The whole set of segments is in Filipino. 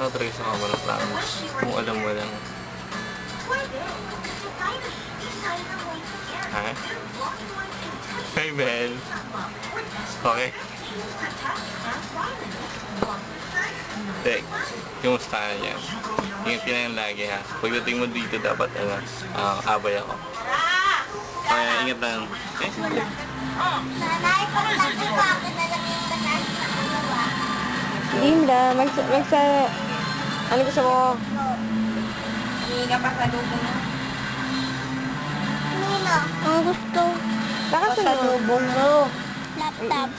Ano talaga sa mga plans? Kung alam mo lang. Ha? Hey, Ben. Okay. Tek, kumusta ka niya? Ingat ka na yan lagi ha. Pagdating mo dito dapat abay ako. Kaya ingat lang. Eh, sige. Nanay, pagkakit ko akin na lang yung nanay sa dalawa. Linda, ano gusto mo? Hihinga pa sa lubo mo. Nino, ang gusto. Bakit sa lubong mo? Laptop.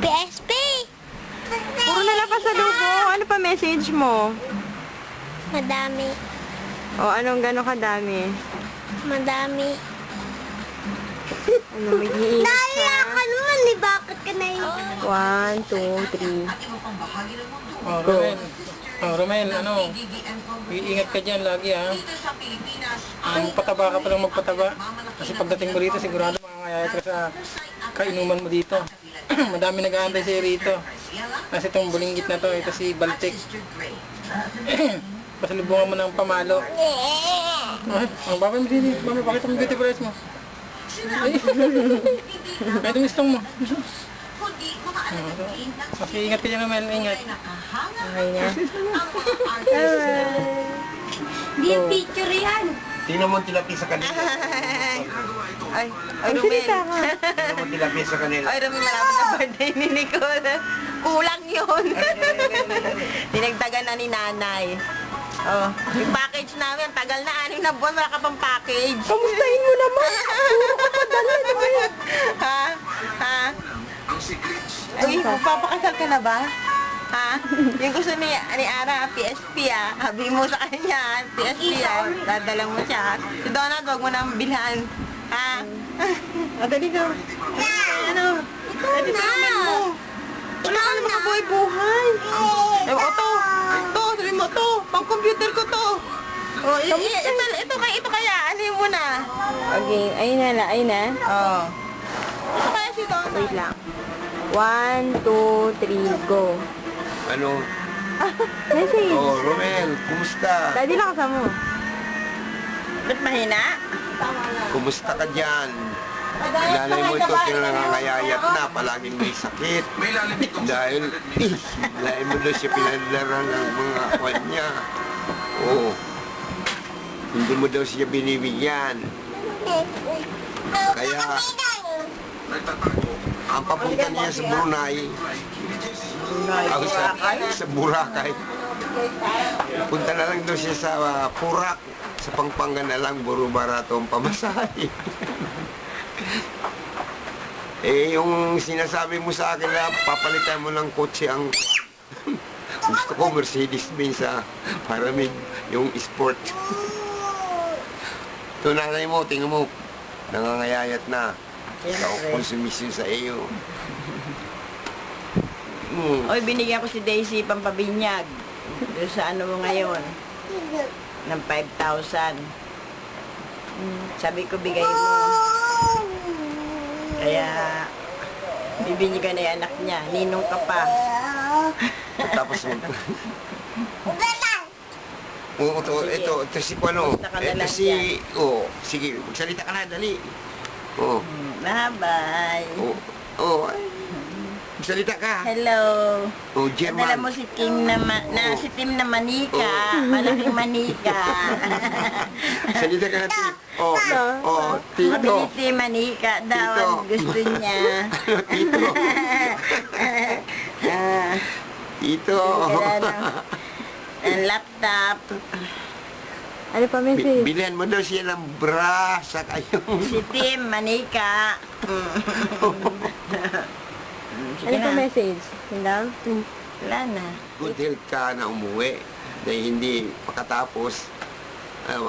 PSP! Puro na lang pa sa lubong. Ano pa message mo? Madami. O, anong gano'ng kadami? Madami. Ano, mag-iingat Naiya ka? ka naman eh. Bakit ka naiya? 1, 2, 3. Oh, Romel. Oh, Romel, ano? Iingat ka dyan lagi ha. Pataba ka palang magpataba. Kasi pagdating mo rito, sigurado makakayaya ka sa kainuman mo dito. Madami nag-aantay sa'yo rito. Kasi itong bulinggit na to, ito si Baltic. Pasalubungan mo ng pamalo. Ay, ang babay mo din. Mama, bakit ang beauty price mo? Ay, itong istong mo. Kasi ingat ka dyan naman, ingat. Okay na. Hindi yung picture yan. Tingnan mo tilapi sa kanila. Ay, Ang salita ka. Tingnan mo tilapi sa kanila. Ay, Rumi, malapit na birthday ni Nicole. Kulang yun. Dinagdagan na ni nanay. Oh, yung package namin, tagal na, 6 na buwan, wala ka pang package. Kamustahin mo naman. Puro ka padala. Ano ba yan? Ha? Ha? Ay, magpapakasal ka na ba? Ha? Yung gusto ni Ara, PSP Habi mo sa kanya, PSP Dadala mo siya. Si Donald, wag mo nang bilhan. Ha? Dali ka. Ano? Ito na mo. Wala ka na makabuhay-buhay. Eh, ito, sabi mo to. Pang-computer ko to. Oh, ito kaya, ano mo na? Okay, ayun na. Oh. Ito kaya si Donald. Wait lang. 1, 2, 3, go. Ano? Message. Oh, Romel, kumusta? Daddy lang kasama mo. Ba't mahina? Kumusta ka dyan? Nanay mo ito, pinangangayayat na, palaging may sakit. Dahil mo daw siya pinadala ng mga kwan niya. Oo. Hindi mo daw siya binibigyan. Kaya, ang papunta niya sa Brunei, sa Boracay. Punta na lang daw siya sa Purak. Sa Pampanga na lang, buro barato ang pamasahe. Yung sinasabi mo sa akin na papalitan mo ng kotse ang gusto ko Mercedes-Benz para may yung sport. Ito nanay mo, tingnan mo, nangangayayat na sa konsumisyon sa iyo. Oy, binigyan ko si Daisy pampabinyag. Doon sa ano mo ngayon? Ng 5,000. Sabi ko, bigay mo. Kaya, bibinyagan na yung anak niya. Ninong ka pa. Tapos ito si Pano. Ito si, sige, magsalita ka na, dali. Bye-bye. Magsalita ka. Hello. German. Dala mo si Tim si Tim na manika. Malaking manika. Salita ka na, Tip. Tito. Mabili Tim manika daw. Tito. Ang gusto niya. Tito. Tito. Ang laptop. Ano pa message? Bilihan mo daw siya ng bra sa kayong... Si Tim manika. Ano pa message? Hindi? Wala na. Good health ka na umuwi. Dahil hindi pakatapos,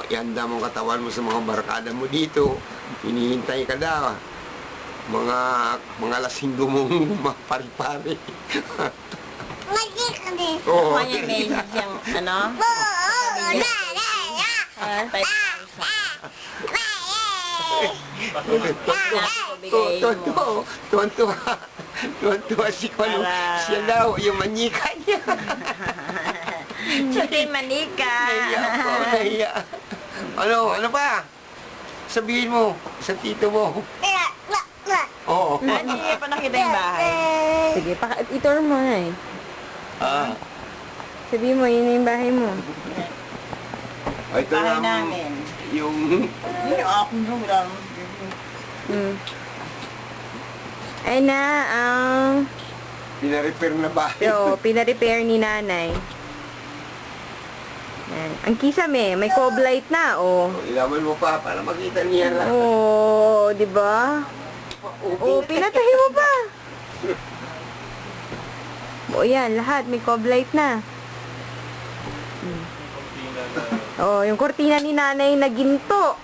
ihanda mo katawan mo sa mga barkada mo dito. Hinihintay ka daw. Mga lasinggo mong pari-pari. Lagi ka din. Oo. Kanya may siyang ano? Tuwan-tuwa. Tuwan-tuwa si Kulo. Para- Siya daw, yung manika niya. Siya din manika. Nahiya ako, nahiya. Ano pa? Sabihin mo sa tito mo. Oo. Hindi niya pa nakita yung bahay. Sige, itour mo na eh. Ah, Sabihin mo, yun na yung bahay mo. ito Bahay lang namin. yung Hindi ako nung lang. Hmm. Ay na, pina-repair na bahay. pina-repair ni nanay. Yan. Ang kisame, may cob light na, oh. Ilaman mo pa para makita niya lang. Oh, di ba? Oh, pinatahi mo pa. Oh, yan, lahat may cob light na. Hmm. Oh, yung kortina ni nanay na ginto.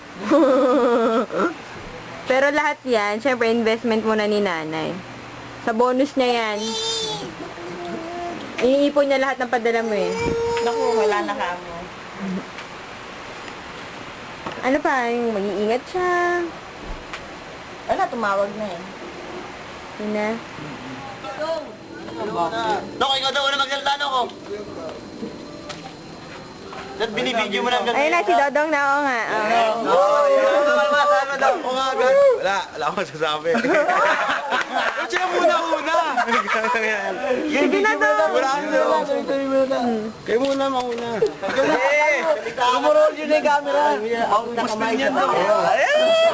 Pero lahat yan, syempre investment muna ni nanay. Sa bonus niya yan. Iniipon niya lahat ng padala mo eh. Naku, wala na kamo. Ano pa, yung mag-iingat siya. Wala, tumawag na eh. Yun na. Dok, ikaw daw na magsalita, Dok. At binibidyo mo lang. Ayun na, si Dodong na ako nga. Oh. Wala akong sasabi. Siya muna. Sige na, Dodong. Kayo muna, mauna. Tumurol yun na yung camera. Ako nakamay ka daw.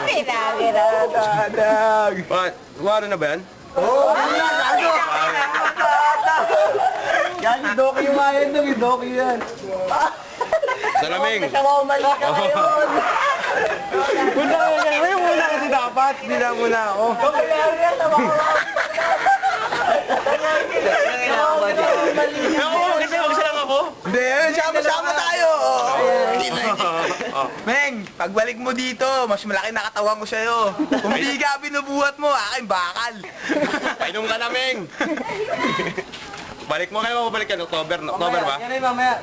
Pinagiradag. Wala na ba yan? Yan, yung doki yung ayan doon, yung doki yan. Salaming. Siya mo umalis ka ngayon. Muna kasi dapat. Hindi na muna ako. Kasi mag lang ako. Hindi, sama-sama tayo. Meng, pagbalik mo dito, mas malaki na katawan ko sa'yo. Kung hindi ka binubuhat mo, aking bakal. Painom ka na, Meng. Balik mo kayo, balik yan. October ba? Yan ay mamaya.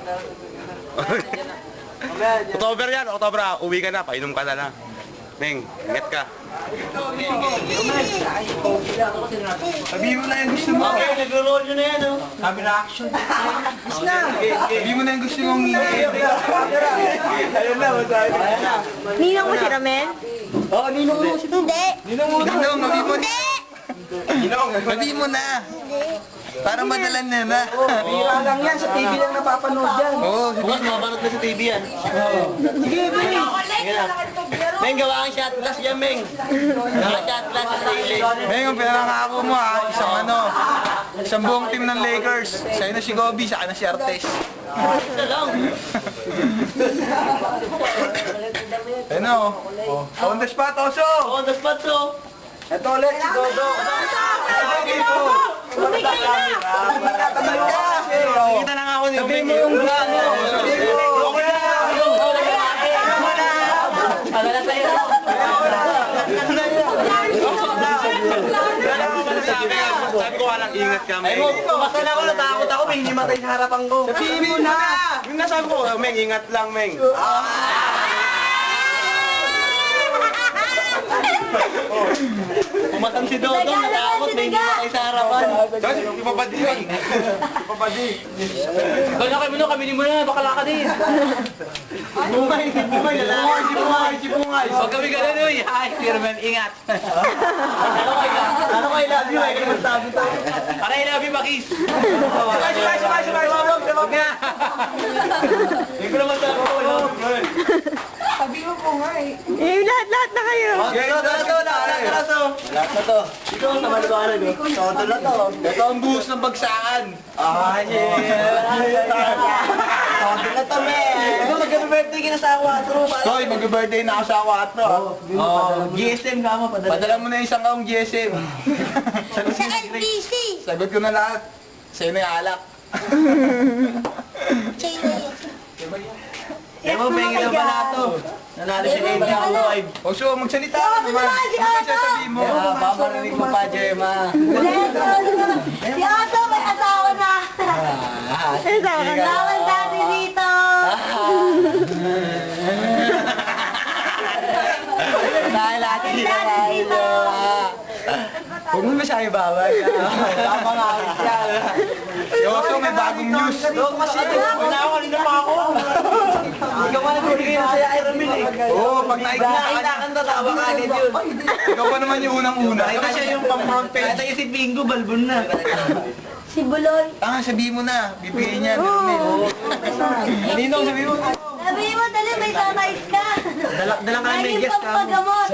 October yan, October. Uwi ka na, painom ka na lang. Meng, ingat ka. Sabihin mo na yung gusto mo. Okay, nag-roll yun na yan, oh. Camera action. Sabihin mo na yung gusto mong ngingin. Ayun na, masabi. Ninong mo si Ramel? Oo, ninong mo si Hindi. Ninong, sabihin mo na. Ninong, sabihin mo na. Para madalan na na. Bira lang yan, sa TV lang napapanood yan. Oo, Bukas mapanood na sa TV yan. Meng, gawa ang shot glass yan, Meng. Gawa shot glass sa sarili. Meng, ang pinangako mo ha, isang buong team ng Lakers. Sa'yo na si Gobi, sa'yo na si Artes. Isa lang. Ayun na oh. On the spot, Oso! On the spot, so. Ito ulit, si Dodo. Kita lang ako ni Meng. yung gano. Sabi ko lang, ingat ka, Meng. Basta na ako, natakot ako, may hindi matay sa harapan ko. Sabihin mo na. Yung nasabi ko, Meng, ingat lang, Meng. Pumatang si Dodo, natakot, may hindi matay sa harapan. Kasi, ipapadi. Ipapadi. Bala kami ni Muna, bakala ka din. Bungay, lalaki. Bungay. Huwag kami ganun, uy. Hi, Firman, ingat. Ano ko, I love you, ay naman sabi tayo. Para I love you, Bakis. Sabay. Huwag na. Hindi ko naman sabi ko, Eh, lahat na kayo. Lahat na to. Ito, sa maliwanag. Todo na to. Ito ang buhos ng bagsakan. Todo na to, men. Ito, mag-birthday ka na sa Aquatro. Toy, mag-birthday na ako sa Aquatro. GSM ka mo, padala. Padala mo na isang kaong GSM. Sa LBC. Sagot ko na lahat. Sa'yo na yung alak. Ewan, pengin na pala ito. Nanalo si Eddie ako, ay. O so, magsalita ka naman. Ano ba sasabihin mo? Paparinig mo pa, Gemma. Si Otto may asawa na. Ano sa akin? Lawan dati dito. Dahil natin Dati dito. Huwag mo masyari bawal. Tama nga siya. Yoso, may bagong news. Huwag kasi, wala ako, kanina pa ako. Ikaw pa naguli kayo sa Ironman eh. Oo, pag nakikita tatawa ka agad yun. Ikaw pa naman yung unang-una. Ito siya yung pang-front page. Ito yung si Bingo, balbon na. Si Buloy. Sabihin mo na. Bibigyan niya. Ninong, sabihin mo. Sabi mo, dali, may sunrise ka. Dala ka ng Laging medyas ka. pampagamot.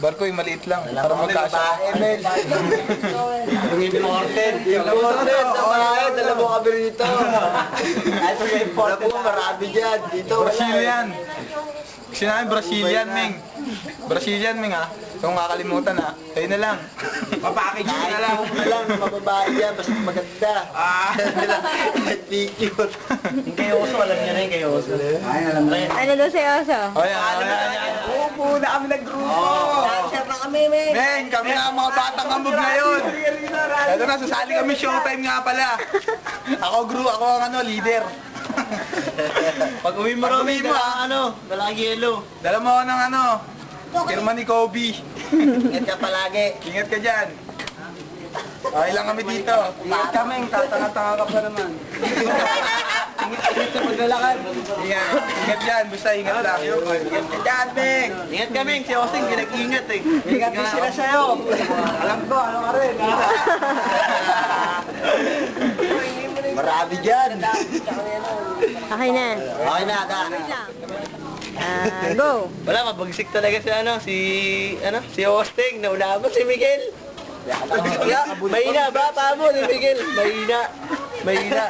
Barko yung maliit lang. Para magkasya. Yung important. Yung important. Dala mo kami rito. Ito yung important. Marami dyan. Dito. Brazilian. Sinabi Brazilian, Ming. Brazilian, Ming ha. Kung kakalimutan ha. Kayo na lang. Papackage mo na lang. Kahit lang, mababae yan. Basta maganda. Cute. Yung kay Oso, alam niya na yung kay Oso. Ay, alam na yun. Ano daw si Oso? O yan. Oo, na kami nag-grupo. Share na kami, men. Men, kami na ang mga batang ambog ngayon. Ito na, sasali kami showtime nga pala. Ako ang leader. Pag uwi mo Romy, dala yelo. Dala mo ako ng kirma ni Kobe. Ingat ka palagi. Ingat ka dyan. Okay lang kami dito. Ingat kami, tatanga-tanga ka pa naman. Ingat sa paglalakad. Ingat dyan, basta ingat lang. Ingat ka dyan, Ming. Ingat ka, Ming. Si Austin, pinag-ingat eh. Ingat din sila sa'yo. Alam ko, ano ka rin. Marami dyan. Okay na. Okay na, da. Go. Wala, mabagsik talaga si Austin. Nauna mo si Miguel. Mahina ba? Paano ni Miguel? Mahina.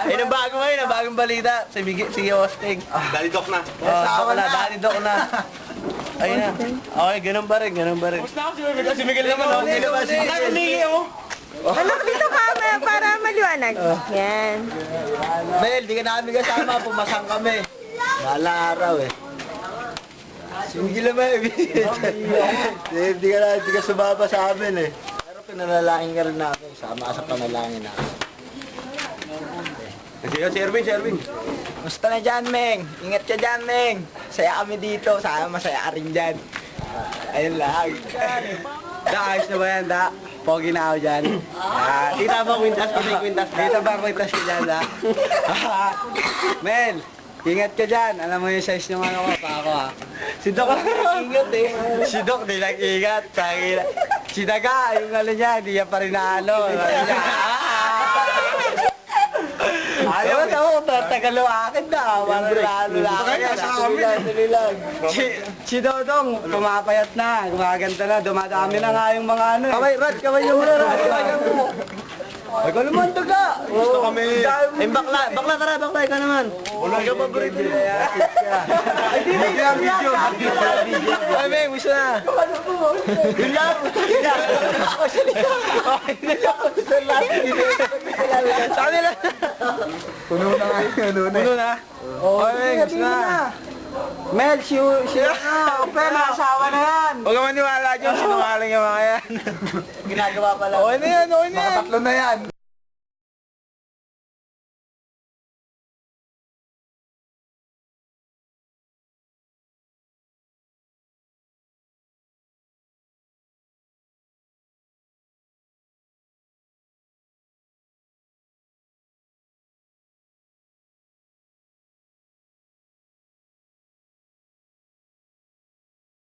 Ayun ang bago ngayon, ang bagong balita. Si Austin. Dali Doc na. Dali Doc na. Ayun na. Okay, ganun pa rin. Si Miguel naman. Hindi ba si Miguel? Ano dito ka para maliwanag? Yan. Mel, di ka namin kasama. Pumasang kami. Wala araw eh. Si Miguel naman eh. Di ka sumama sa amin eh. Pero pinanalangin ka rin natin. Sama sa panalangin natin. Si Erwin. Musta na dyan, Meng? Ingat ka dyan, Meng. Saya kami dito. Sana masaya ka rin dyan. Ayun lang. Ayos na ba yan, Da? Pogi na ako dyan. Tita ba kwintas ko? Tita ba kwintas ko dyan, Da? Mel, ingat ka dyan. Alam mo yung size ng ano ko, pa ako ha. Si Doc ingat eh. Si Doc di lang ingat. Si Daga, yung ano niya, di niya pa rin naano. Ayaw ako, tatagalo akin na. Lalo lang. Si Dodong, pumapayat na, gumaganda na, dumadami na nga yung mga ano. Kamay yung Rod. Ay, ka naman, Daga. Gusto kami. Ay, bakla ka naman. Wala ka paborito niya. Ay, di ang video. Ay, Meng, gusto na. Yun lang. Sa kanila. Puno na nga yun. Puno na. Okay, gusto na. Mel, siya na. Okay, nakasawa na yan. Huwag ka maniwala dyan. Sinungaling yung mga yan. Ginagawa pala. Okay na yan. Mga tatlo na yan.